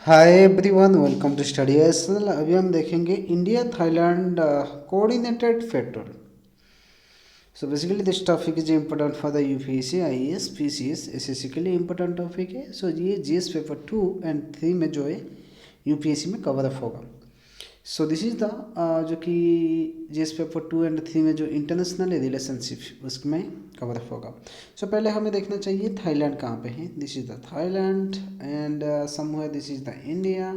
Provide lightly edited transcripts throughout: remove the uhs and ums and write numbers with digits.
Hi everyone, welcome to study S. L हम देखेंगे India Thailand coordinated patrol. So basically this topic is important for the UPSC IAS PCS SSC के लिए important topic है। सो ये GS paper 2 और 3 में जो है यूपीएससी में कवर अप होगा। सो दिस इज द जो कि जीएस पेपर 2 और 3 में जो इंटरनेशनल रिलेशनशिप उसमें कवर अप होगा। सो पहले हमें देखना चाहिए थाईलैंड कहाँ पे है। This is the Thailand and somewhere this is the India.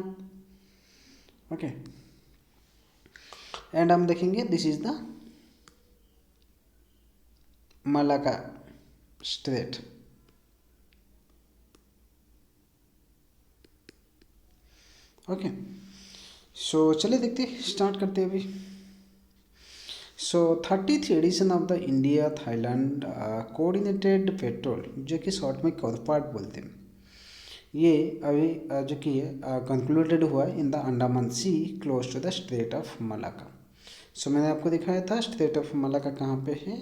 Okay, and हम देखेंगे this is the Malacca strait. Okay, so चलिए देखते स्टार्ट करते हैं अभी। So 33 edition of the India Thailand coordinated patrol, जो कि शॉर्ट में कॉरपाट बोलते हैं, ये अभी जो कि कंक्लूडेड हुआ in the Andaman sea close to the strait of Malacca. सो मैंने आपको दिखाया था स्ट्रेट ऑफ मलाका कहाँ पे है।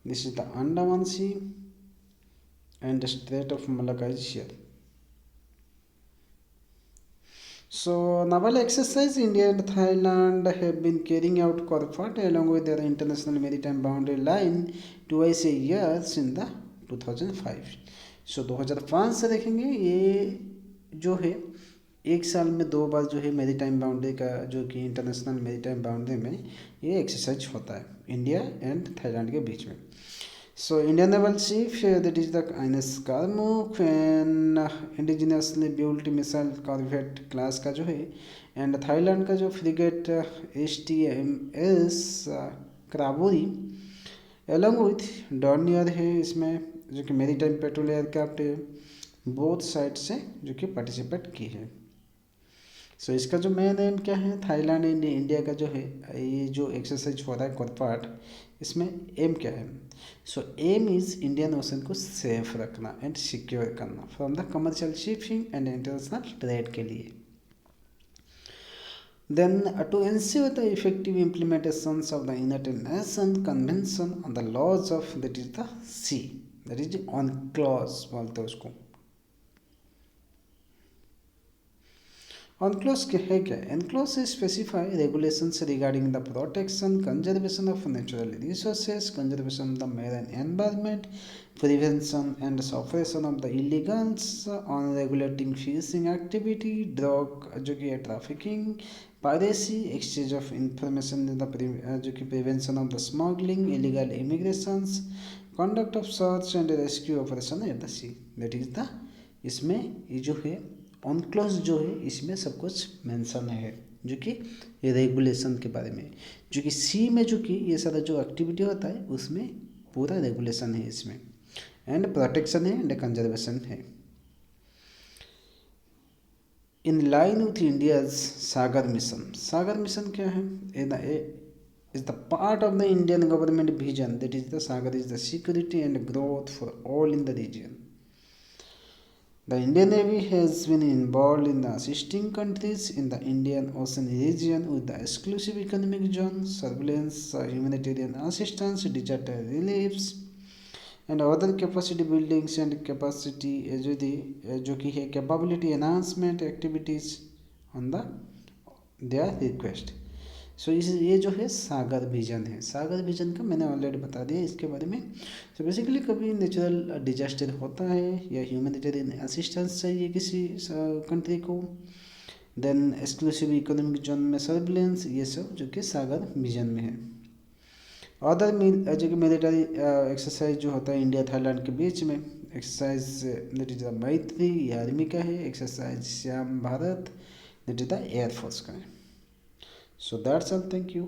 This is the Andaman sea and the Strait of Malacca is here. So naval exercise India and Thailand have been carrying out CORFAT along with their international maritime boundary line twice a year since the 2005. So 2005 से देखेंगे ये जो है एक साल में 2 बार जो है मेरीटाइम बाउंड्री का जो कि इंटरनेशनल मेरीटाइम बाउंड्री में ये एक्सरसाइज होता है इंडिया एंड थाईलैंड के बीच में। So Indian naval ship that is the INS Karmuk and indigenously built missile corvette class का जो है एंड थाईलैंड का जो frigate HTMS कराबोरी along with Dornier है इसमें, जो कि मेरीटाइम पेट्रोल एयरक्राफ्ट है, बोथ साइड से जो कि पार्टिसिपेट की है। सो इसका जो मेन एम क्या है, थाईलैंड एंड इंडिया का जो है ये जो एक्सरसाइज हो रहा है कोरपाट, इसमें एम क्या है। So aim is Indian ocean को सेफ रखना एंड सिक्योर करना from the commercial shipping and international trade के लिए। Then to ensure the effective implementations of the United Nation convention on the laws of that is the sea, that is UNCLOS बोलते हैं उसको। UNCLOS है क्या? UNCLOS specify regulations regarding the protection, conservation of natural resources, conservation of the marine environment, prevention and suppression of the illegals, on regulating fishing activity, drug जो कि trafficking, piracy, exchange of information in the जो कि prevention of the smuggling, illegal immigrations, conduct of search and rescue operation at the sea. That is the इसमें ये जो है ऑनक्लॉज जो है इसमें सब कुछ मेंशन है, जो कि रेगुलेशन के बारे में, जो कि सी में जो कि ये सारा जो एक्टिविटी होता है उसमें पूरा रेगुलेशन है इसमें, एंड प्रोटेक्शन है एंड कंजर्वेशन है। In line with India's Sagar mission. Sagar mission क्या है? Is the part of the Indian government vision that is the Sagar is the security and growth for all in the region. The Indian Navy has been involved in assisting countries in the Indian Ocean region with the exclusive economic zone, surveillance, humanitarian assistance, disaster reliefs, and other capacity buildings and capacity जो कि है capability enhancement activities on the their request. सो इस ये जो है सागर vision है। सागर vision का मैंने ऑलरेडी बता दिया इसके बारे में। सो बेसिकली कभी नेचुरल डिजास्टर होता है या ह्यूमैनिटेरियन असिस्टेंस चाहिए किसी कंट्री को, देन एक्सक्लूसिव इकोनॉमिक जोन में सर्विलेंस, ये सब जो कि सागर विजन में है। अदर जो कि मिलिट्री एक्सरसाइज जो होता है इंडिया थाईलैंड के बीच में, एक्सरसाइज दैट इज द मैत्री ये आर्मी का है, exercise Shyam Bharat that is the air force का है। So that's all. Thank you.